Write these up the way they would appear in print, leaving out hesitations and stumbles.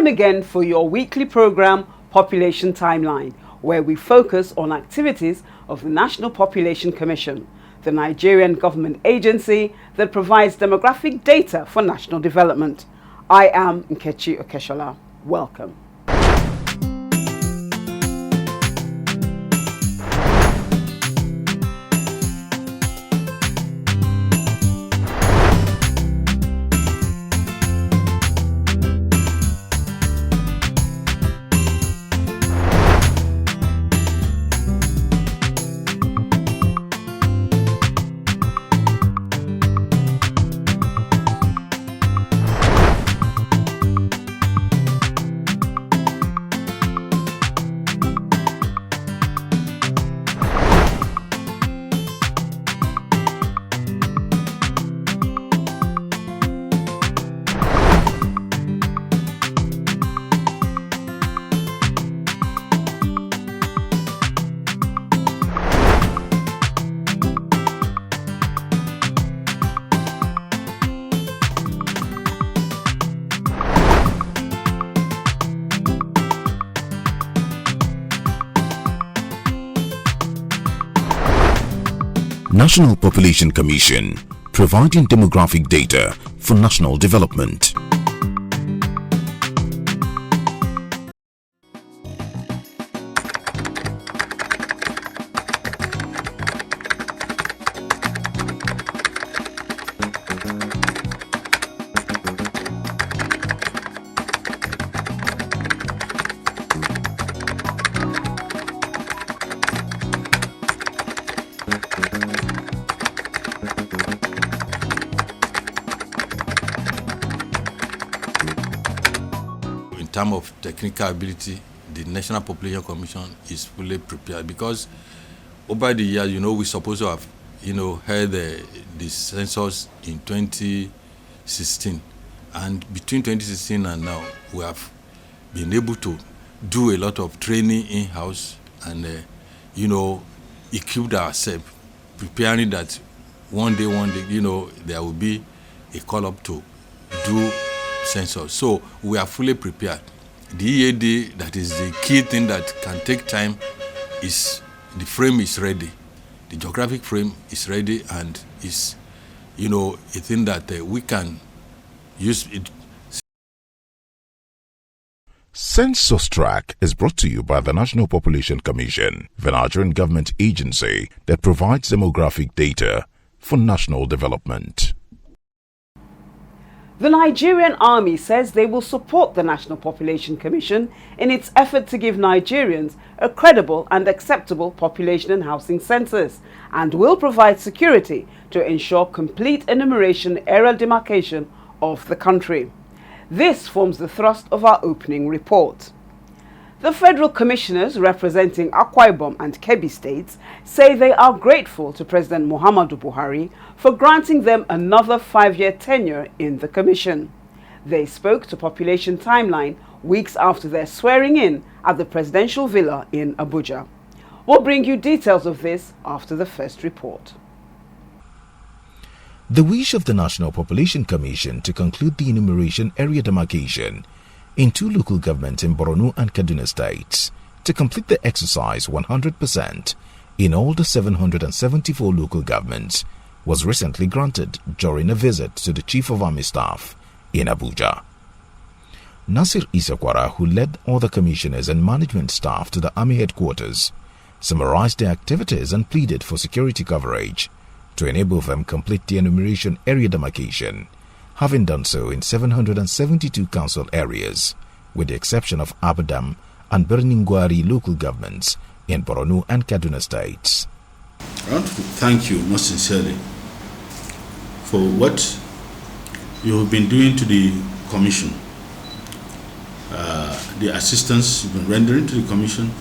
time again for your weekly program, Population Timeline, where we focus on activities of the National Population Commission, the Nigerian government agency that provides demographic data for national development. I am Nkechi Okeshola. Welcome. National Population Commission, providing demographic data for national development. In terms of technical ability, the National Population Commission is fully prepared because over the years, we're supposed to have, held the census in 2016. And between 2016 and now, we have been able to do a lot of training in-house and, equipped ourselves, preparing that one day, there will be a call-up to do census. So we are fully prepared. The EAD, that is the key thing that can take time, is the frame is ready. The geographic frame is ready and is, a thing that we can use it. Census Track is brought to you by the National Population Commission, the Nigerian government agency that provides demographic data for national development. The Nigerian Army says they will support the National Population Commission in its effort to give Nigerians a credible and acceptable population and housing census and will provide security to ensure complete enumeration area demarcation of the country. This forms the thrust of our opening report. The Federal Commissioners representing Akwa Ibom and Kebbi States say they are grateful to President Muhammadu Buhari for granting them another 5-year tenure in the Commission. They spoke to Population Timeline weeks after their swearing in at the presidential villa in Abuja. We'll bring you details of this after the first report. The wish of the National Population Commission to conclude the enumeration area demarcation in 2 local governments in Borno and Kaduna States to complete the exercise 100% in all the 774 local governments was recently granted during a visit to the Chief of Army Staff in Abuja. Nasir Isakwara, who led all the commissioners and management staff to the Army headquarters, summarized their activities and pleaded for security coverage to enable them complete the enumeration area demarcation, having done so in 772 council areas, with the exception of Abadam and Birningwari local governments in Borno and Kaduna States. I want to thank you most sincerely for what you have been doing to the Commission, the assistance you've been rendering to the Commission,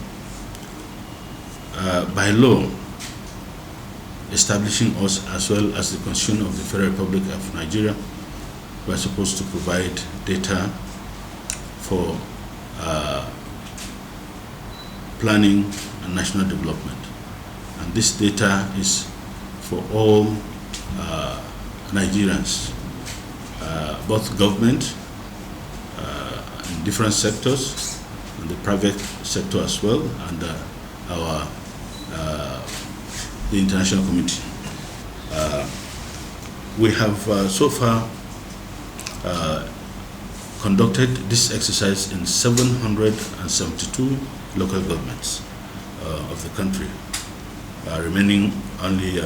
by law establishing us as well as the Constitution of the Federal Republic of Nigeria. We are supposed to provide data for planning and national development. And this data is for all Nigerians, both government, in different sectors, in the private sector as well, and the international community. We have so far conducted this exercise in 772 local governments of the country, remaining only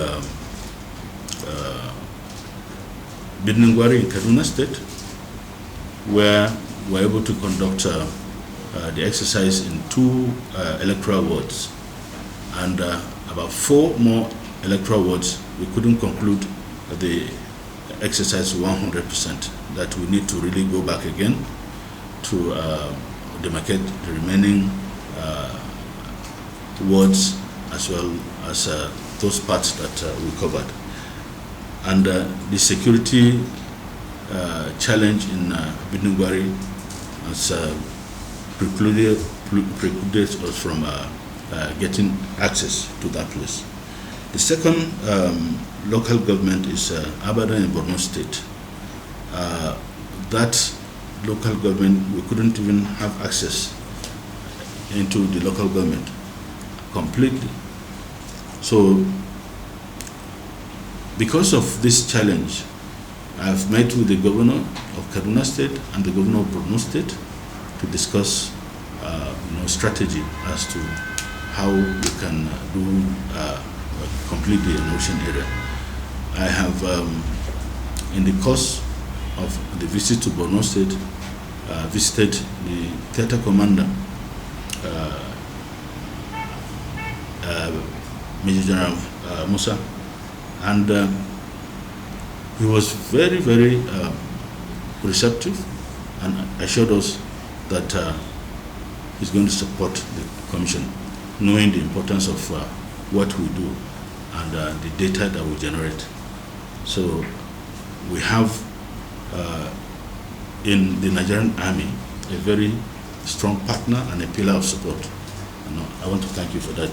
Bidningwari in Kaduna State, where we're able to conduct the exercise in 2 electoral wards, and about 4 more electoral wards we couldn't conclude the exercise 100%, that we need to really go back again to demarcate the remaining wards, as well as those parts that we covered. And the security challenge in Bidningwari has precluded us from getting access to that place. The second local government is Abuja in Borno State. That local government, we couldn't even have access into the local government completely. So, because of this challenge, I've met with the governor of Kaduna State and the governor of Borno State to discuss strategy as to how we can do complete the Ocean area. I have, in the course of the visit to Borno State, visited the theater commander, Major General Musa, and he was very, very receptive and assured us that he's going to support the commission, knowing the importance of what we do and the data that we generate. So we have in the Nigerian Army a very strong partner and a pillar of support. And I want to thank you for that.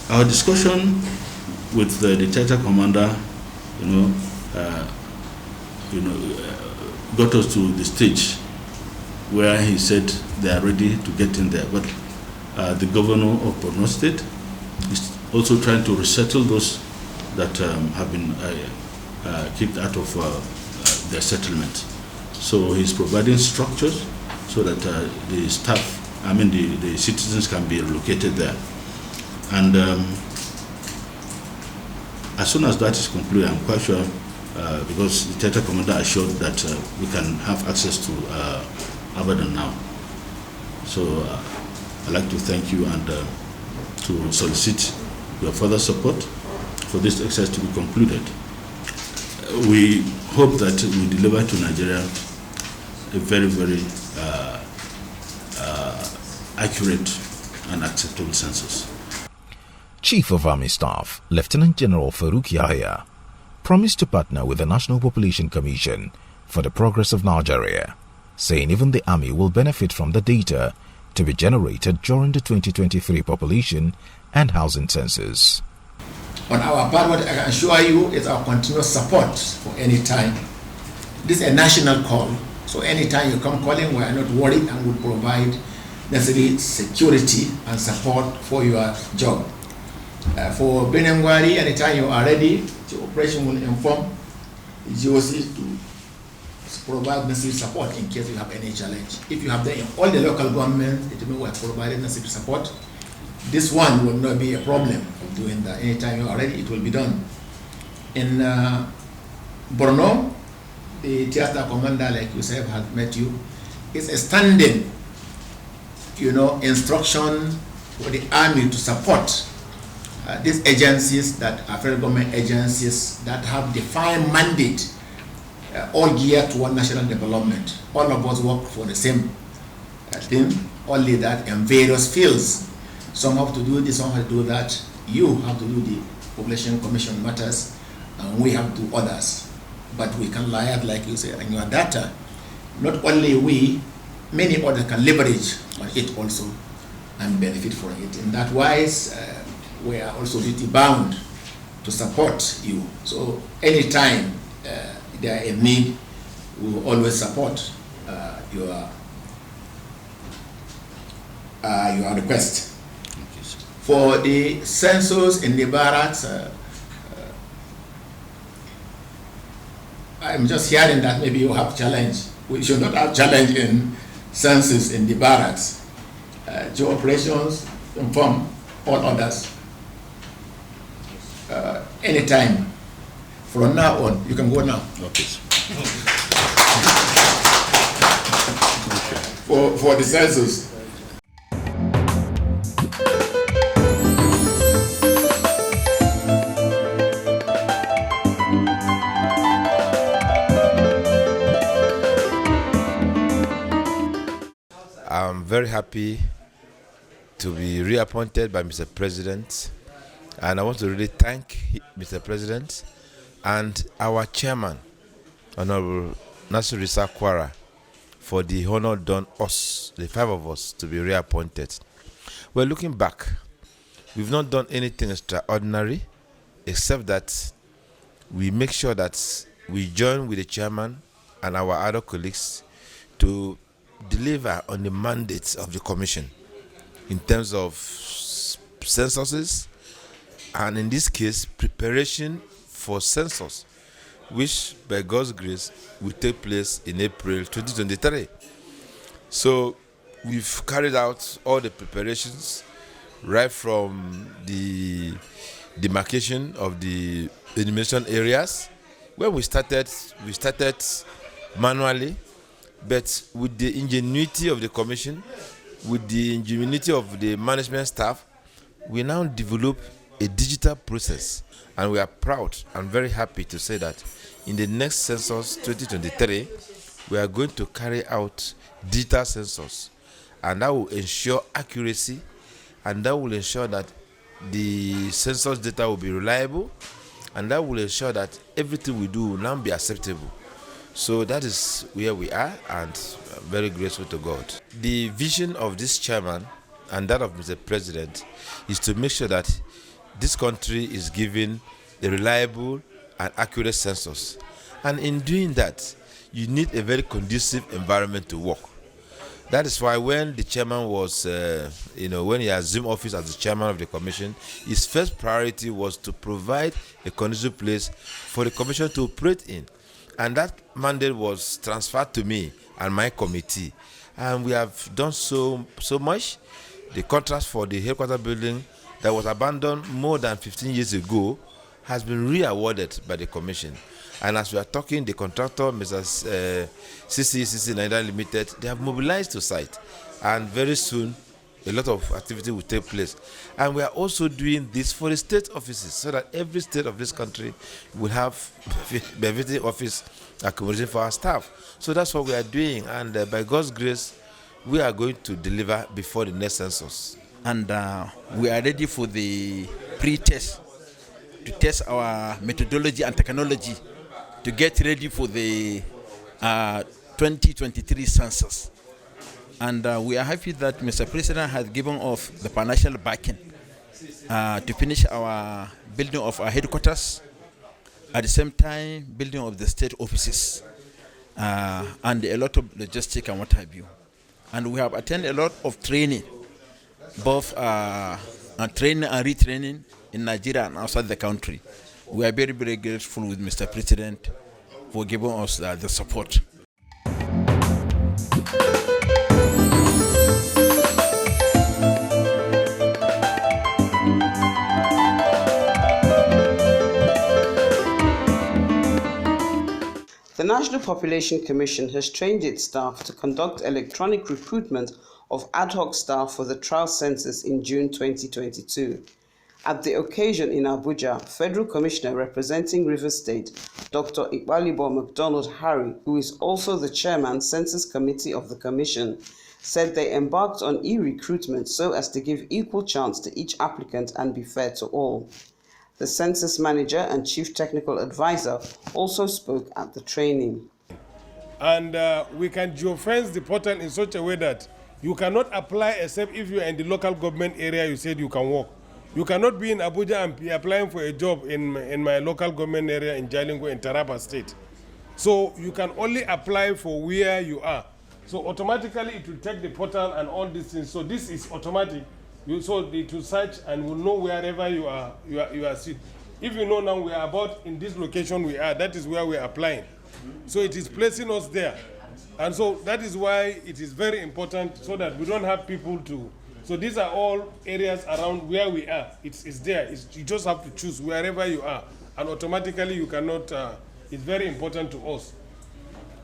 Our discussion with the theater commander, got us to the stage where he said they are ready to get in there. But the governor of Borno State is also trying to resettle those that have been kicked out of their settlement. So he's providing structures so that the staff, the citizens can be relocated there. And as soon as that is concluded, I'm quite sure, because the theater commander assured that we can have access to Abadan now. So I'd like to thank you and to solicit your further support for this exercise to be concluded. We hope that we deliver to Nigeria a very, very accurate and acceptable census. Chief of Army Staff, Lieutenant General Farouk Yahya, promised to partner with the National Population Commission for the progress of Nigeria, saying even the Army will benefit from the data to be generated during the 2023 population and housing census. On our part, what I can assure you is our continuous support for any time. This is a national call, so anytime you come calling, we are not worried and will provide necessary security and support for your job. For Benengwari, anytime you are ready, the operation will inform the GOC to provide necessary support in case you have any challenge. If you have them in all the local governments, it will be provided necessary support. This one will not be a problem of doing that. Anytime you are ready, it will be done. In Borno, the theater commander, like you said, has met you. It's a standing, instruction for the army to support these agencies that are federal government agencies that have defined mandate, all geared toward national development. All of us work for the same thing, only that in various fields. Some have to do this, some have to do that. You have to do the population commission matters, and we have to do others. But we can liaise, like you say, and your data. Not only we, many others can leverage on it also and benefit from it. In that wise, we are also duty bound to support you. So anytime there is a need, we will always support your request. For the census in the barracks, I'm just hearing that maybe you have challenge. We should not have challenge in census in the barracks. Joe operations inform all others. Anytime. From now on, you can go now. Okay. For the census. I'm very happy to be reappointed by Mr. President, and I want to really thank Mr. President and our chairman, Honourable Nasir Kwara, for the honor done us, the five of us, to be reappointed. Well, looking back, we've not done anything extraordinary, except that we make sure that we join with the chairman and our other colleagues to deliver on the mandates of the commission in terms of censuses, and in this case, preparation for census, which by God's grace will take place in April 2023. So we've carried out all the preparations, right from the demarcation of the enumeration areas. When we started manually, but with the ingenuity of the commission, with the ingenuity of the management staff, we now develop a digital process, and we are proud and very happy to say that in the next census 2023, we are going to carry out digital census, and that will ensure accuracy, and that will ensure that the census data will be reliable, and that will ensure that everything we do will now be acceptable. So that is where we are, and I'm very grateful to God. The vision of this chairman and that of Mr. President is to make sure that this country is given a reliable and accurate census. And in doing that, you need a very conducive environment to work. That is why when the chairman was, when he assumed office as the chairman of the commission, his first priority was to provide a conducive place for the commission to operate in. And that mandate was transferred to me and my committee. And we have done so much. The contract for the headquarters building that was abandoned more than 15 years ago has been re-awarded by the commission. And as we are talking, the contractor, Mrs. CCCC Nigeria Limited, they have mobilized to site. And very soon, a lot of activity will take place. And we are also doing this for the state offices, so that every state of this country will have a visiting office accommodation for our staff. So that's what we are doing. And by God's grace, we are going to deliver before the next census. And we are ready for the pre-test, to test our methodology and technology, to get ready for the 2023 census. And we are happy that Mr. President has given us the financial backing to finish our building of our headquarters, at the same time building of the state offices, and a lot of logistics and what have you. And we have attended a lot of training, both training and retraining in Nigeria and outside the country. We are very, very grateful with Mr. President for giving us the support. The National Population Commission has trained its staff to conduct electronic recruitment of ad hoc staff for the trial census in June 2022. At the occasion in Abuja, Federal Commissioner representing Rivers State, Dr. Akwa Ibom McDonald Harry, who is also the chairman Census Committee of the Commission, said they embarked on e-recruitment so as to give equal chance to each applicant and be fair to all. The census manager and chief technical advisor also spoke at the training. And we can geofence the portal in such a way that you cannot apply except if you are in the local government area you said you can work. You cannot be in Abuja and be applying for a job in my local government area in Jalingo in Taraba State. So you can only apply for where you are. So automatically it will take the portal and all these things. So this is automatic. So it will search and will know wherever you are sitting. If you know now we are about in this location we are, that is where we are applying. So it is placing us there. And so that is why it is very important so that we don't have people to. So these are all areas around where we are. It's there. You just have to choose wherever you are. And automatically you cannot, it's very important to us.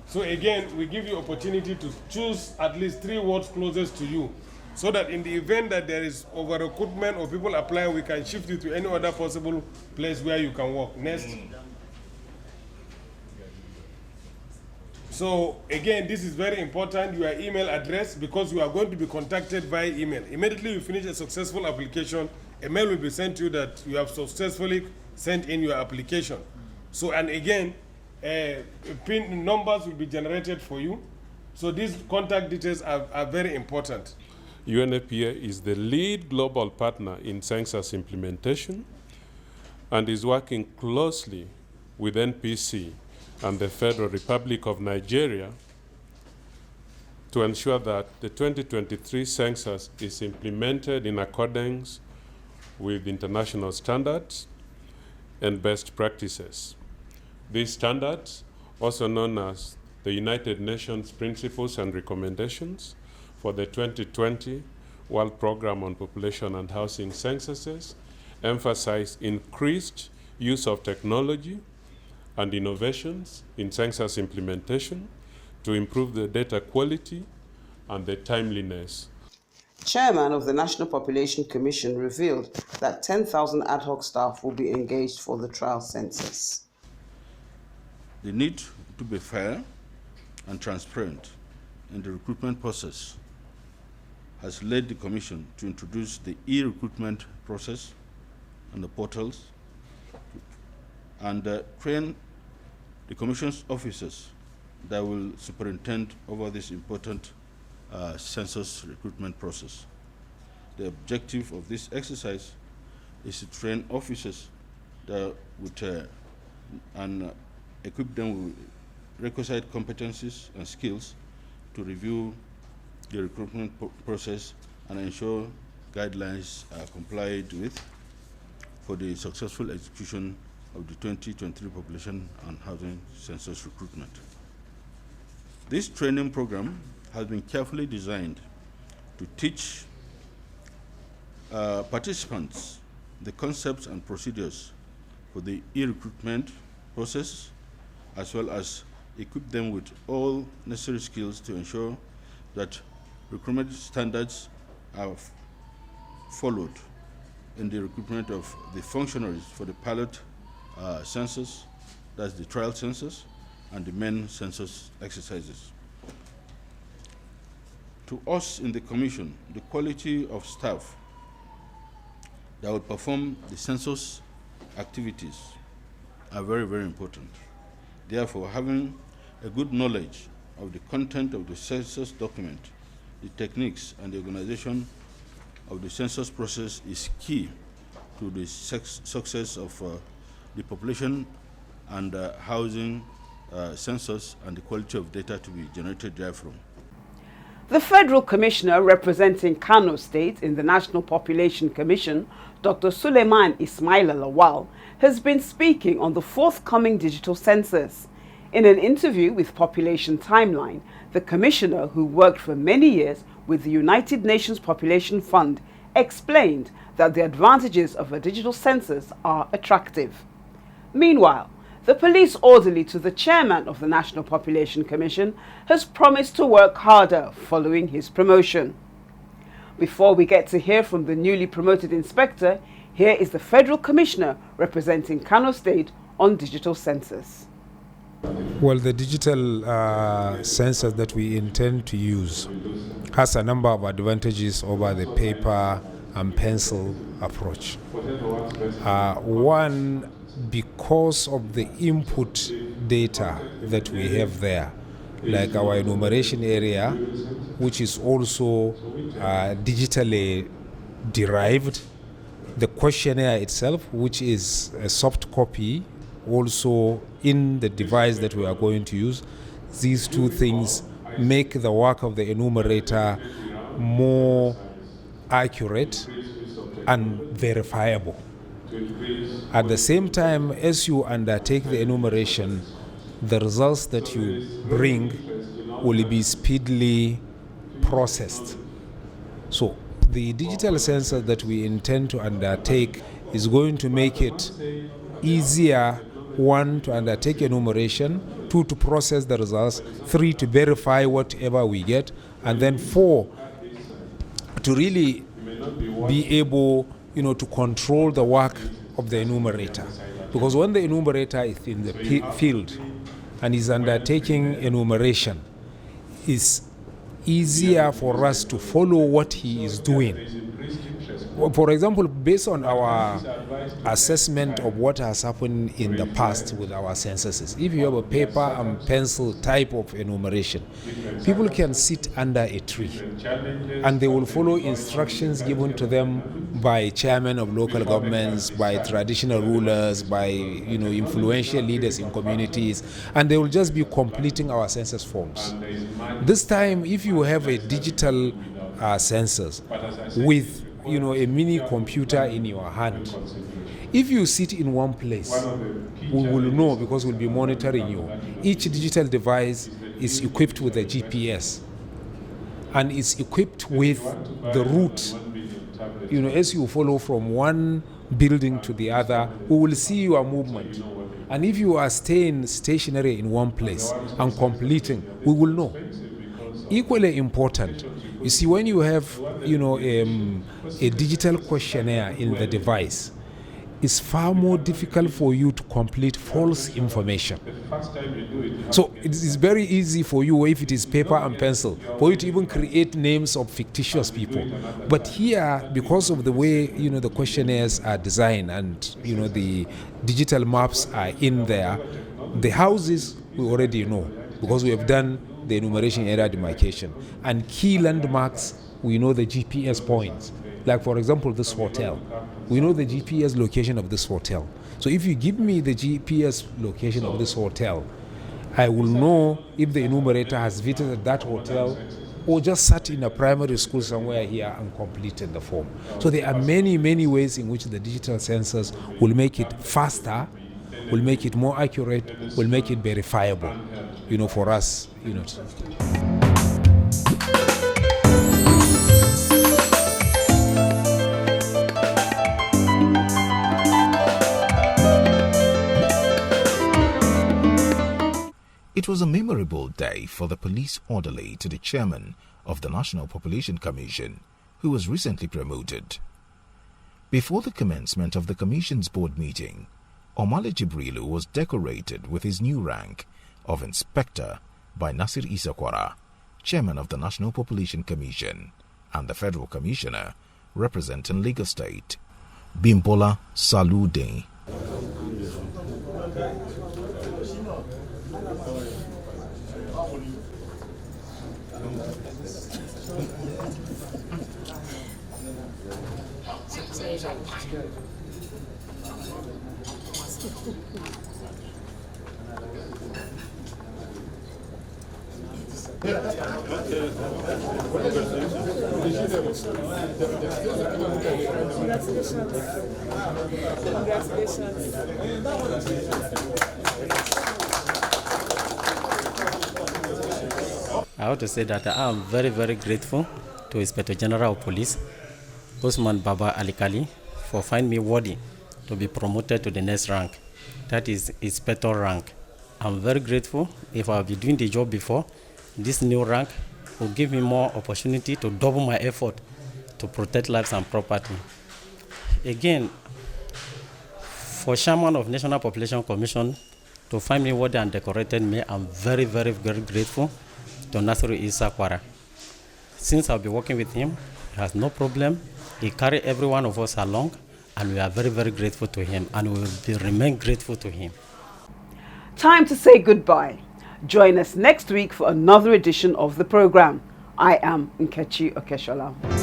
So again, we give you opportunity to choose at least 3 wards closest to you, so that in the event that there is over-recruitment or people applying, we can shift you to any other possible place where you can work. Next. So again, this is very important, your email address, because you are going to be contacted via email. Immediately you finish a successful application, a mail will be sent to you that you have successfully sent in your application. So, and again, PIN numbers will be generated for you. So these contact details are very important. UNFPA is the lead global partner in census implementation and is working closely with NPC and the Federal Republic of Nigeria to ensure that the 2023 census is implemented in accordance with international standards and best practices. These standards, also known as the United Nations Principles and Recommendations for the 2020 World Programme on Population and Housing Censuses, emphasize increased use of technology and innovations in census implementation to improve the data quality and the timeliness. Chairman of the National Population Commission revealed that 10,000 ad hoc staff will be engaged for the trial census. The need to be fair and transparent in the recruitment process has led the Commission to introduce the e-recruitment process and the portals and train the Commission's officers that will superintend over this important census recruitment process. The objective of this exercise is to train officers that would and equip them with requisite competencies and skills to review the recruitment process and ensure guidelines are complied with for the successful execution of the 2023 population and housing census recruitment. This training program has been carefully designed to teach participants the concepts and procedures for the e-recruitment process, as well as equip them with all necessary skills to ensure that recruitment standards are followed in the recruitment of the functionaries for the pilot census, that's the trial census, and the main census exercises. To us in the Commission, the quality of staff that will perform the census activities are very, very important. Therefore, having a good knowledge of the content of the census document, the techniques and the organization of the census process is key to the success of the population and housing census and the quality of data to be generated therefrom. The Federal Commissioner representing Kano State in the National Population Commission, Dr. Suleiman Ismail Lawal, has been speaking on the forthcoming digital census. In an interview with Population Timeline, the Commissioner, who worked for many years with the United Nations Population Fund, explained that the advantages of a digital census are attractive. Meanwhile, the police orderly to the chairman of the National Population Commission has promised to work harder following his promotion. Before we get to hear from the newly promoted inspector, here is the Federal Commissioner representing Kano State on digital census. Well, the digital census that we intend to use has a number of advantages over the paper and pencil approach. One, because of the input data that we have there, like our enumeration area, which is also digitally derived, the questionnaire itself, which is a soft copy also in the device that we are going to use. These two things make the work of the enumerator more accurate and verifiable. At the same time, as you undertake the enumeration, the results that you bring will be speedily processed. So the digital census that we intend to undertake is going to make it easier, 1, to undertake enumeration, 2, to process the results, 3, to verify whatever we get, and then 4, to really be able, to control the work of the enumerator. Because when the enumerator is in the field and is undertaking enumeration, it's easier for us to follow what he is doing. For example, based on our assessment of what has happened in the past with our censuses, if you have a paper and pencil type of enumeration, people can sit under a tree and they will follow instructions given to them by chairmen of local governments, by traditional rulers, by influential leaders in communities, and they will just be completing our census forms. This time, if you have a digital census with a mini computer in your hand, if you sit in one place, we will know because we'll be monitoring you. Each digital device is equipped with a GPS and is equipped with the route. As you follow from one building to the other, we will see your movement. And if you are staying stationary in one place and completing, we will know. Equally important, you see, when you have a digital questionnaire in the device, it's far more difficult for you to complete false information. So it is very easy for you, if it is paper and pencil, for you to even create names of fictitious people. But here, because of the way the questionnaires are designed and the digital maps are in there, the houses we already know because we have done the enumeration area demarcation, and key landmarks, we know the GPS points. Like, for example, this hotel, we know the GPS location of this hotel. So if you give me the GPS location of this hotel, I will know if the enumerator has visited that hotel or just sat in a primary school somewhere here and completed the form. So there are many, many ways in which the digital census will make it faster, will make it more accurate, will make it verifiable, for us, It was a memorable day for the police orderly to the chairman of the National Population Commission, who was recently promoted. Before the commencement of the Commission's board meeting, Omale Jibrilu was decorated with his new rank of Inspector by Nasir Isakwara, Chairman of the National Population Commission, and the Federal Commissioner representing Lagos State, Bimbola Salude. I have to say that I am very, very grateful to Inspector General of Police, Osman Baba Alikali, for finding me worthy to be promoted to the next rank, that is Inspector rank. I'm very grateful. If I'll be doing the job before, this new rank will give me more opportunity to double my effort to protect lives and property. Again, for Chairman of National Population Commission to find me worthy and decorated me, I'm very, very, very grateful to Nasiru Isakwara. Since I'll be working with him, he has no problem. He carries every one of us along, and we are very, very grateful to him, and we will remain grateful to him. Time to say goodbye. Join us next week for another edition of the program. I am Nkechi Okeshola.